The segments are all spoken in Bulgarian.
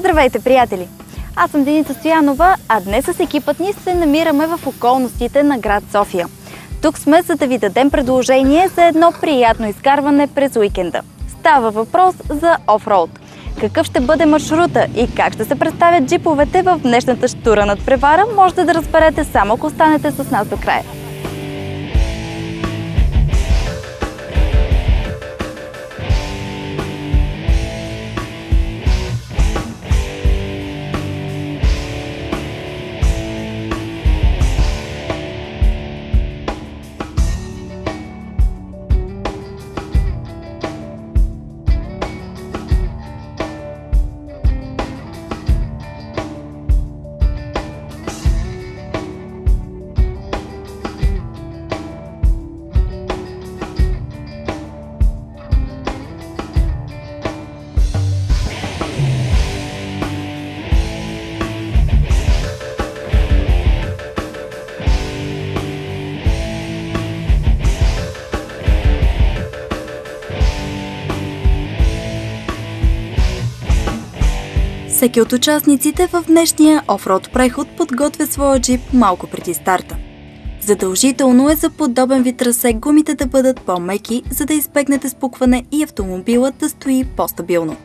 Здравейте, приятели! Аз съм Деница Стоянова, а днес с екипът ни се намираме в околностите на град София. Тук сме, за да ви дадем предложение за едно приятно изкарване през уикенда. Става въпрос за офроуд. Какъв ще бъде маршрута и как ще се представят джиповете в днешната штура надпревара, можете да разберете само ако останете с нас до края. Всеки от участниците в днешния офроуд преход подготвя своя джип малко преди старта. Задължително е за подобен вид трасе гумите да бъдат по-меки, за да избегнете спукване и автомобилът да стои по-стабилно.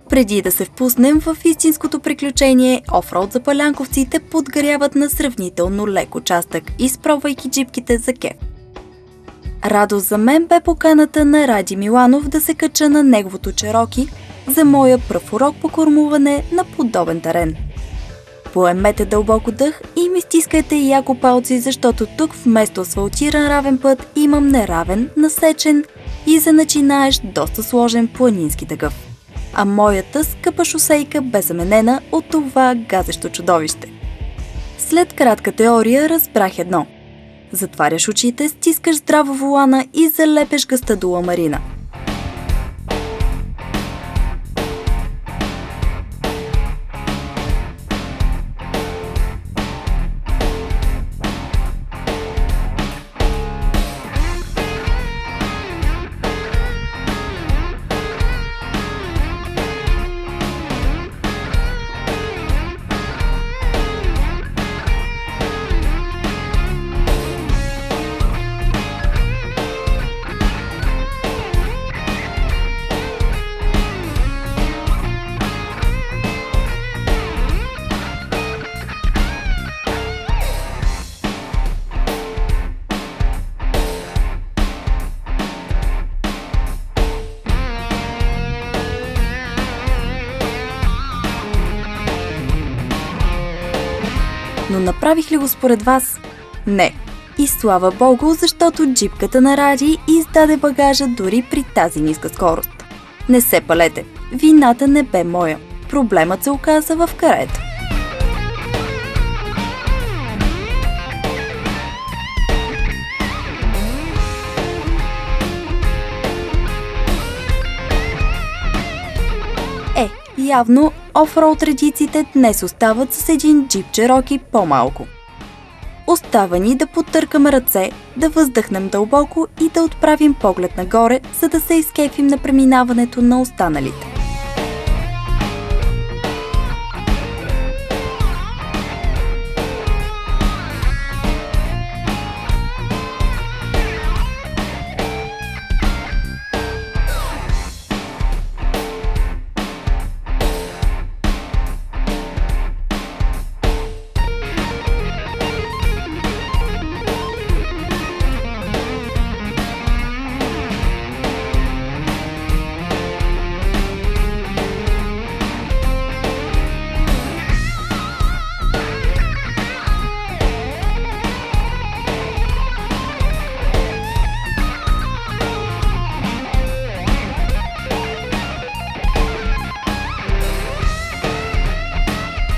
Преди да се впуснем в истинското приключение, офроуд запалянковците подгряват на сравнително лек участък, изпробвайки джипките за кеф. Радост за мен бе поканата на Ради Миланов да се кача на неговото Чероки за моя пръв урок по кормуване на подобен терен. Поемете дълбоко дъх и ми стискайте яко палци, защото тук вместо асфалтиран равен път имам неравен, насечен и за начинаеш доста сложен планински такъв. А моята скъпа шосейка бе заменена от това газещо чудовище. След кратка теория разбрах едно. Затваряш очите, стискаш здраво волана и залепеш гъста до ламарина. Но направих ли го според вас? Не. И слава Богу, защото джипката на Ради издаде багажа дори при тази ниска скорост. Не се палете, вината не бе моя. Проблемът се оказа в карето. Явно офроуд редиците днес остават с един джип Чероки по-малко. Остава ни да потъркаме ръце, да въздъхнем дълбоко и да отправим поглед нагоре, за да се изкефим на преминаването на останалите.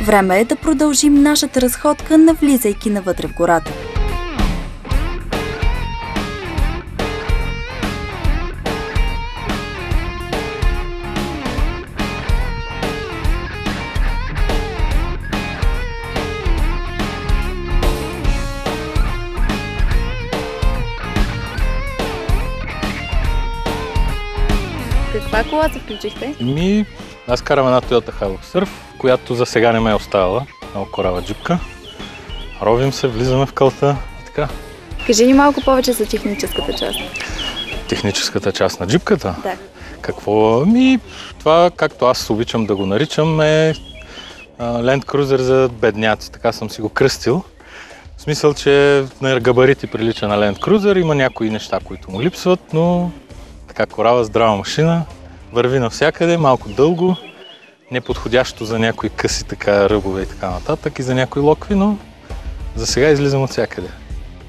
Време е да продължим нашата разходка, навлизайки навътре в гората. Каква кола се включихте? Аз карам една Toyota Hilux Surf, която за сега не ме е оставила. Много корава джипка. Ровим се, влизаме в кълта и така. Кажи ни малко повече за техническата част. Техническата част на джипката? Да. Какво? Това, както аз обичам да го наричам, е Land Cruiser за бедняци. Така съм си го кръстил. В смисъл, че на габарити прилича на Land Cruiser, има някои неща, които му липсват, но така корава, здрава машина, върви навсякъде, малко дълго, неподходящо за някои къси така ръбове и така нататък и за някои локви, но за сега излизам от всякъде.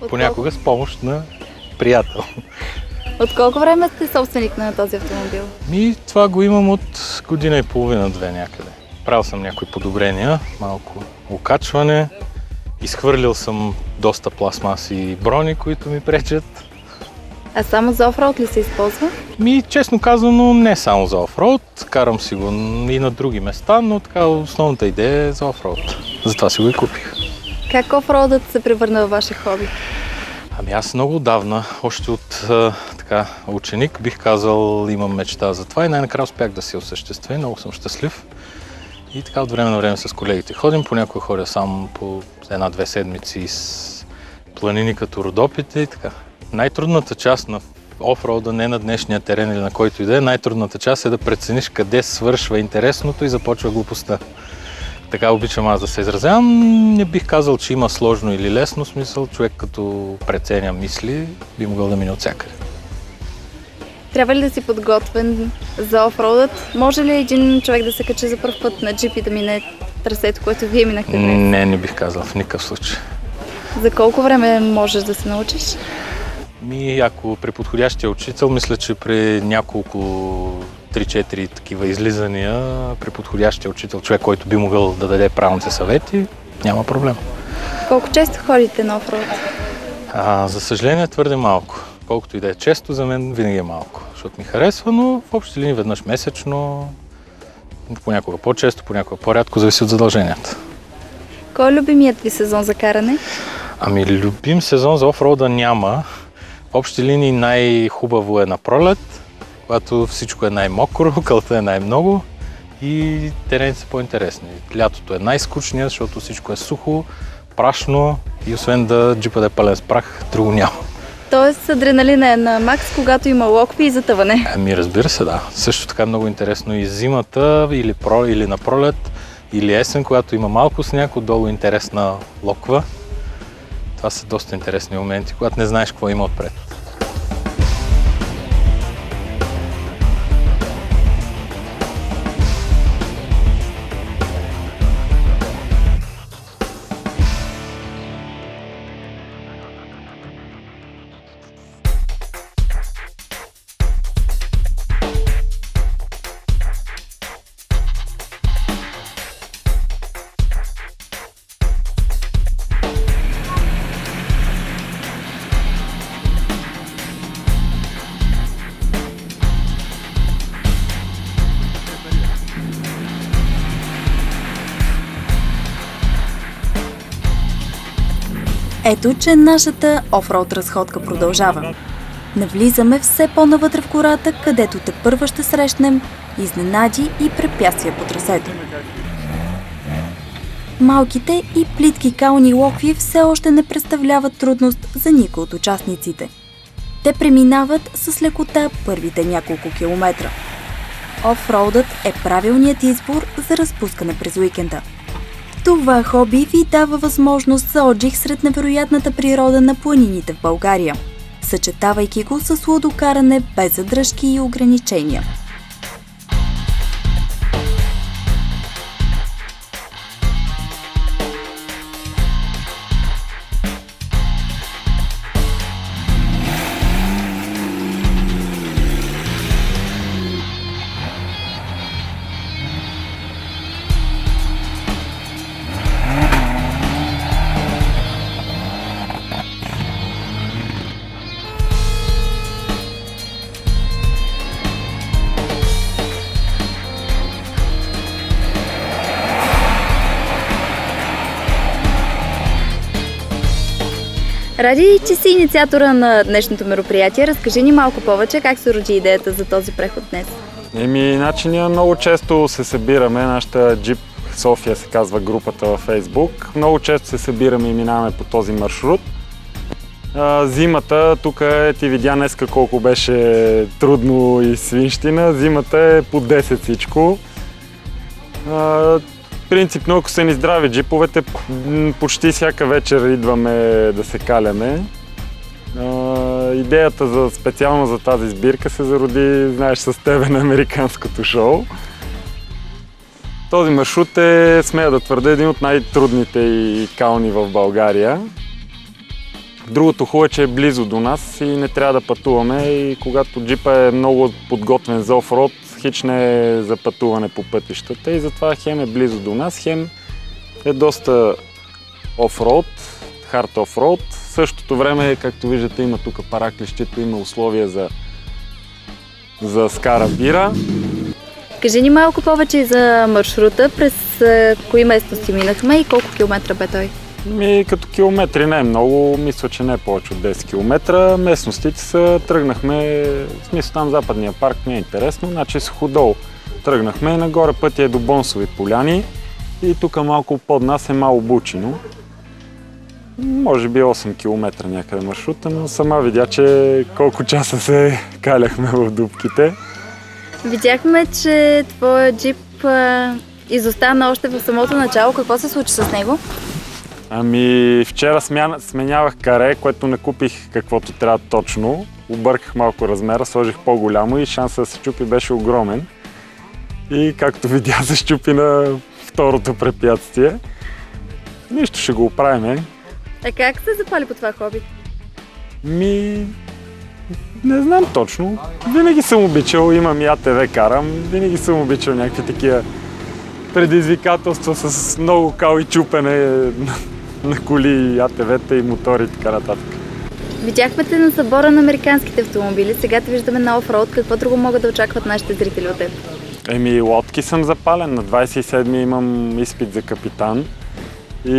Понякога с помощ на приятел. От колко време сте собственик на този автомобил? Това го имам от година и половина-две някъде. Правил съм някои подобрения, малко окачване, изхвърлил съм доста пластмаси и брони, които ми пречат. А само за офроуд ли се използва? Честно казано, не само за офроуд, карам си го и на други места, но така основната идея е за офроуд. Затова си го и купих. Как офроудът се превърна във ваше хоби? Аз много отдавна, още от ученик, бих казал, имам мечта за това и най-накрая успях да се осъществя. Много съм щастлив. И така от време на време с колегите ходим, понякога ходя сам по 1-2 седмици с планини като Родопите и така. Най-трудната част на офроуда, не на днешния терен или на който и да е, най-трудната част е да прецениш къде свършва интересното и започва глупостта. Така обичам аз да се изразявам. Не бих казал, че има сложно или лесно, смисъл човек като преценя мисли, би могъл да мине от всякъде. Трябва ли да си подготвен за офроудът? Може ли един човек да се качи за първ път на джип и да мине трасето, което вие минахте днес? Не бих казал в никакъв случай. За колко време можеш да се научиш? Ако при подходящия учител, мисля, че при няколко 3-4 такива излизания, при подходящия учител, човек, който би могъл да даде правилните съвети, няма проблем. Колко често ходите на офроуд? За съжаление твърде малко. Колкото и да е често, за мен винаги е малко, защото ми харесва, но в общи линии веднъж месечно, понякога по-често, понякога по-рядко, зависи от задълженията. Кой е любимият ви сезон за каране? Любим сезон за офроуда няма. В общи линии най-хубаво е на пролет, когато всичко е най-мокро, кълта е най-много и терените са по-интересни. Лятото е най-скучният, защото всичко е сухо, прашно и освен да джипа да е пълен с прах, друго няма. Тоест адреналина е на макс, когато има локви и затъване? Разбира се, да. Също така много интересно и зимата, или на пролет, или есен, когато има малко сняг, отдолу интересна локва. Това са доста интересни моменти, когато не знаеш какво има отпред. Ето, че нашата офроуд разходка продължава. Навлизаме все по-навътре в гората, където тепърва ще срещнем изненади и препятствия по трасето. Малките и плитки кални локви все още не представляват трудност за никой от участниците. Те преминават с лекота първите няколко километра. Офроудът е правилният избор за разпускане през уикенда. Това хоби ви дава възможност за отдих сред невероятната природа на планините в България, съчетавайки го с лудокаране без задръжки и ограничения. Ради, че си инициатора на днешното мероприятие, разкажи ни малко повече как се роди идеята за този преход днес. Значи ние много често се събираме, нашата Jeep София се казва групата във Facebook. Много често се събираме и минаваме по този маршрут. Зимата, тук ти видя днеска колко беше трудно и свинщина. Зимата е по 10 всичко. Принципно, ако са ни здрави джиповете, почти всяка вечер идваме да се каляме. Идеята специално за тази сбирка се зароди, знаеш, с тебе на американското шоу. Този маршрут е, смея да твърда, един от най-трудните и кални в България. Другото хубаво е, че е близо до нас и не трябва да пътуваме, и когато джипа е много подготвен за офроуд, хич не е за пътуване по пътищата, и затова хем е близо до нас, хем е доста офроуд, хард офроуд. В същото време, както виждате, има тук параклището, има условия за скара бира. Кажи ни малко повече за маршрута, през кои местности минахме и колко километра бе той? Като километри не е много, мисля, че не е повече от 10 км. Местностите тръгнахме, в смисъл там Западния парк не е интересно, значи Суходол. Тръгнахме, нагоре пътя е до Бонсови поляни и тук малко под нас е Мало Бучино. Може би 8 км някъде маршрута, но сама видя, че колко часа се каляхме в дупките. Видяхме, че твоя джип изостана още в самото начало. Какво се случи с него? Вчера сменявах каре, което не купих каквото трябва точно. Обърках малко размера, сложих по-голямо и шансът да се чупи беше огромен. И както видя, се щупи на второто препятствие. Нищо, ще го оправим. А как се запали по това хоби? Не знам точно. Винаги съм обичал, имам и АТВ карам, винаги съм обичал някакви такива предизвикателства с много кал и чупене на коли, АТВ-та и мотори и така нататък. Видяхме те на събора на американските автомобили, сега те виждаме на офроуд. Какво друго могат да очакват нашите зрители от теб? Лодки съм запален. На 27-ми имам изпит за капитан и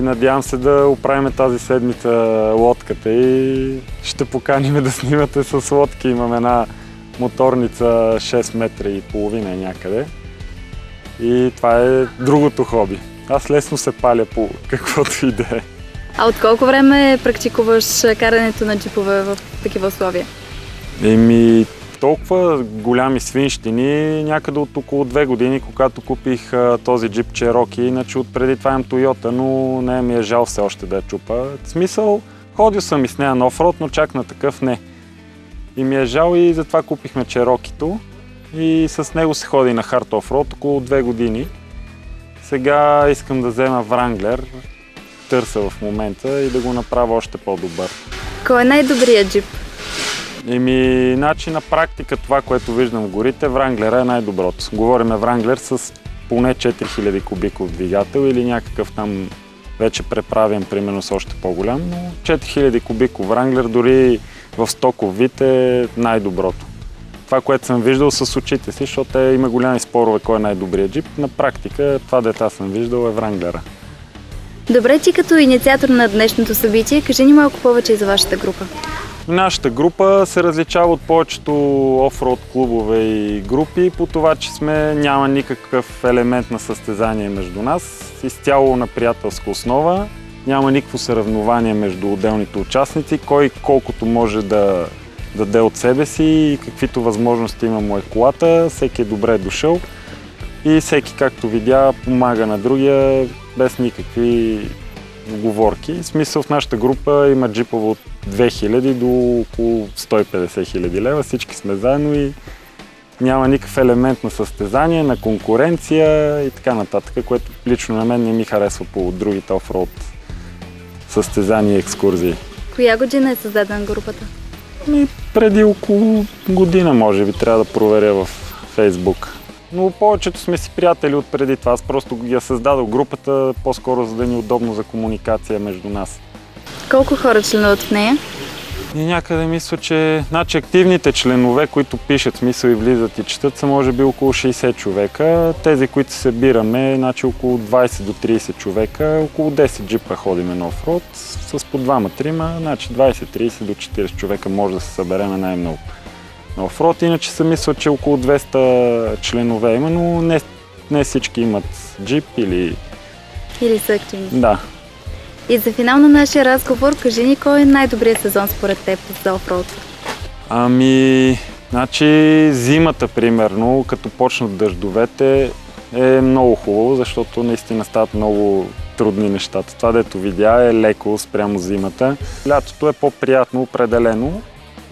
надявам се да оправим тази седмица лодката и ще поканим да снимате с лодки. Имам една моторница 6 метра и половина някъде. И това е другото хоби. Аз лесно се паля по каквото и да е. А от колко време практикуваш карането на джипове в такива условия? Толкова голями свинщини някъде от около 2 години, когато купих този джип Cherokee. Иначе отпреди това имам Toyota, но не ми е жал все още да я чупа. В смисъл, ходил съм и с нея на офроуд, но чак на такъв не. И ми е жал и затова купихме Cherokee-то. И с него се ходи на хард офроуд около 2 години. Сега искам да взема Wrangler, търся в момента, и да го направя още по-добър. Кой е най-добрият джип? Значи на практика това, което виждам в горите, Wrangler е най-доброто. Говориме Wrangler с поне 4000 кубиков двигател или някакъв там вече преправен, примерно с още по-голям, но 4000 кубиков Wrangler дори в стоков вид е най-доброто. Това, което съм виждал с очите си, защото има голями спорове кой е най-добрият джип. На практика това, дето съм виждал, е Wrangler. Добре, ти като инициатор на днешното събитие, кажи ни малко повече и за вашата група. Нашата група се различава от повечето офроуд клубове и групи по това, че няма никакъв елемент на състезание между нас. Изцяло на приятелска основа. Няма никакво съревнование между отделните участници. Кой колкото може да даде от себе си и каквито възможности има му е колата. Всеки е добре дошъл и всеки, както видя, помага на другия без никакви уговорки. В смисъл, в нашата група има джипове от 2000 до около 150 000 лева. Всички сме заедно и няма никакъв елемент на състезание, на конкуренция и така нататък, което лично на мен не ми харесва по другите офроуд състезания и екскурзии. Коя година е създадена групата? Преди около година, може би, трябва да проверя в Фейсбук. Но повечето сме си приятели от преди това. Аз просто я създадох групата по-скоро, за да ни е удобно за комуникация между нас. Колко хора членуват в нея? И някъде мисля, че активните членове, които пишат смисъл и влизат и четат, са може би около 60 човека. Тези, които се събираме, около 20 до 30 човека, около 10 джипа ходиме на офроуд, с по 2-3, 20-30 до 40 човека може да се събереме най-много. офроуд. Иначе съм мисля, че около 200 членове има, но не всички имат джип или са активни. Да. И за финал на нашия разговор, кажи ни кой е най-добрият сезон според теб за офроуд? Значи зимата, примерно, като почнат дъждовете, е много хубаво, защото наистина стават много трудни нещата. Това, дето видя, е леко спрямо зимата. Лятото е по-приятно, определено.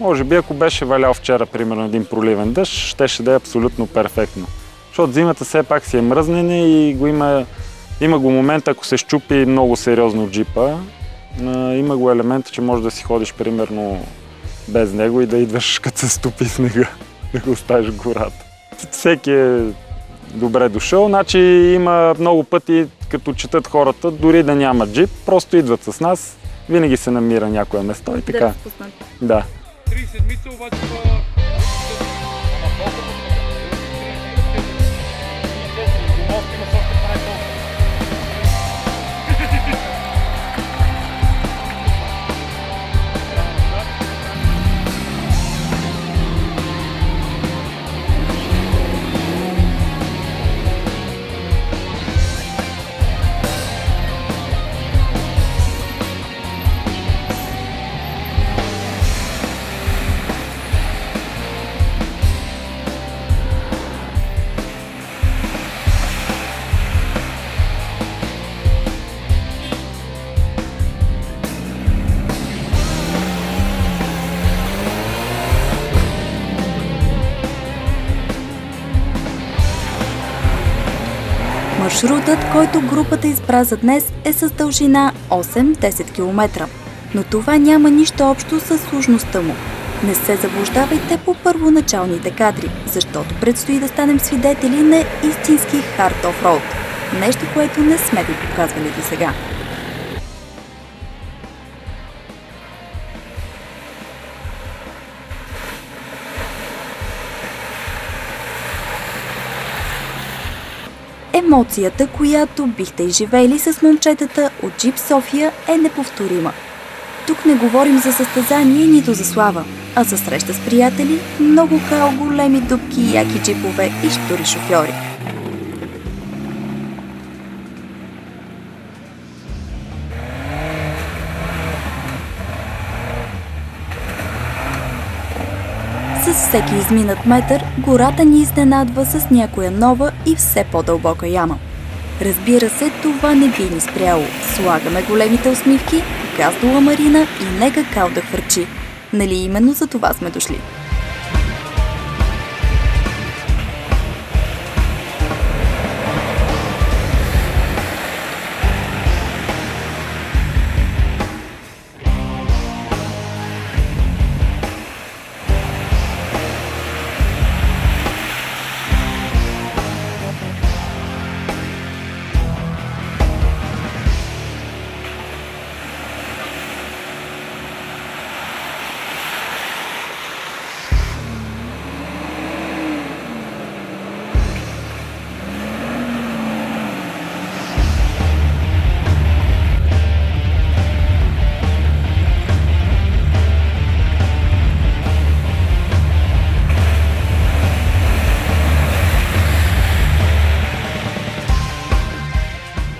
Може би, ако беше валял вчера, примерно, един проливен дъжд, щеше да е абсолютно перфектно. Защото зимата все пак си е мръзнене и има го момент, ако се щупи много сериозно джипа, има го елемента, че може да си ходиш, примерно, без него и да идваш, като се стопи снега, да го оставиш в гората. Всеки е добре дошъл, значи има много пъти, като четат хората, дори да няма джип, просто идват с нас, винаги се намира някое место и така. Да. 3 седмици обаче Маршрутът, който групата избра за днес, е с дължина 8-10 км. Но това няма нищо общо с сложността му. Не се заблуждавайте по първоначалните кадри, защото предстои да станем свидетели на истински хард офроуд. Нещо, което не сме ви показвали до сега. Емоцията, която бихте изживели с момчетата от Джип София, е неповторима. Тук не говорим за състезание, нито за слава, а за среща с приятели, много као, големи дупки, яки джипове и щури шофьори. С всеки изминат метър, гората ни изненадва с някоя нова и все по-дълбока яма. Разбира се, това не би ни спряло. Слагаме големите усмивки, газ до ламарина и нека кал да хвърчи. Нали именно за това сме дошли?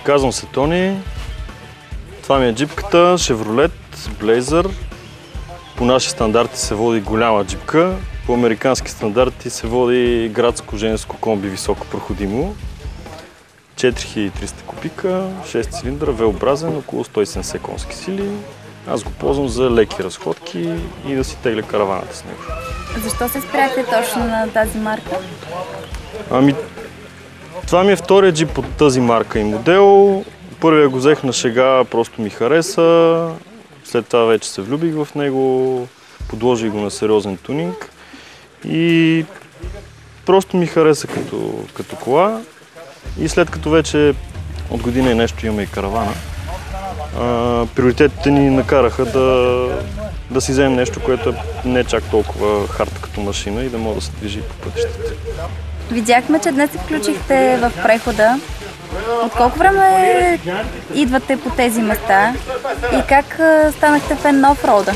Казвам се Тони, това ми е джипката, Chevrolet Blazer. По наши стандарти се води голяма джипка, по американски стандарти се води градско женско комби високо проходимо. 4300 кубика, 6 цилиндъра, V-образен, около 170 конски сили. Аз го ползвам за леки разходки и да си тегля караваната с него. Защо се спряхте точно на тази марка? Това ми е втория джип от тази марка и модел. Първия го взех на шега, просто ми хареса. След това вече се влюбих в него, подложих го на сериозен тунинг и просто ми хареса като кола. И след като вече от година и нещо имаме и каравана, приоритетите ни накараха да си вземем нещо, което е не чак толкова хард като машина и да може да се движи по пътищата. Видяхме, че днес се включихте в прехода. От колко време идвате по тези места и как станахте фен на офроуда?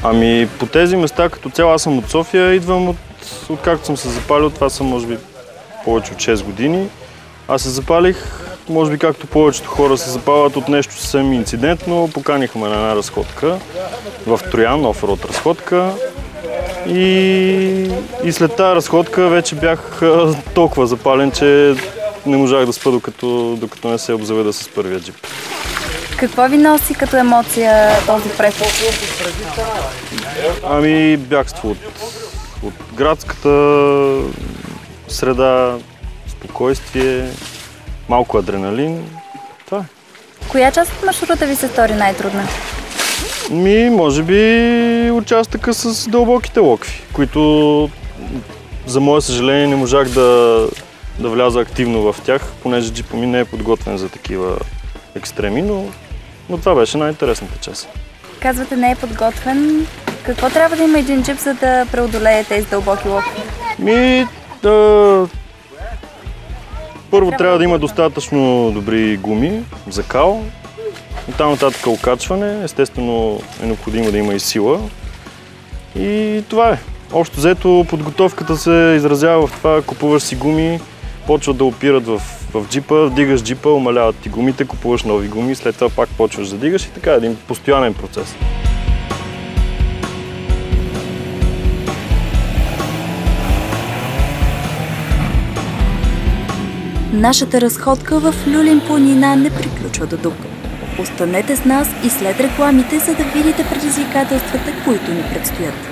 Ами по тези места като цяло аз съм от София, идвам откакто съм се запалил, това са може би повече от 6 години. Аз се запалих, може би както повечето хора се запалят от нещо съвсем инцидентно, поканихме на една разходка в Троян, офроуд разходка. И след тази разходка вече бях толкова запален, че не можах да спа, докато не се обзаведа с първия джип. Какво ви носи като емоция този преход? Ами бягство от градската среда, спокойствие, малко адреналин. Това е. Коя част от маршрута ви се стори най-трудна? Може би участъка с дълбоките локви, които за мое съжаление не можах да вляза активно в тях, понеже джипа ми не е подготвен за такива екстреми, но това беше най-интересната част. Казвате, не е подготвен. Какво трябва да има един джип, за да преодолее тези дълбоки локви? Първо трябва да има достатъчно добри гуми за кал. И там нататък окачване, естествено е необходимо да има и сила. И това е. Общо взето подготовката се изразява в това, купуваш си гуми, почват да опират в джипа, вдигаш джипа, умаляват ти гумите, купуваш нови гуми, след това пак почваш да дигаш и така, един постоянен процес. Нашата разходка в Люлин планина не приключва до тук. Останете с нас и след рекламите, за да видите предизвикателствата, които ни предстоят.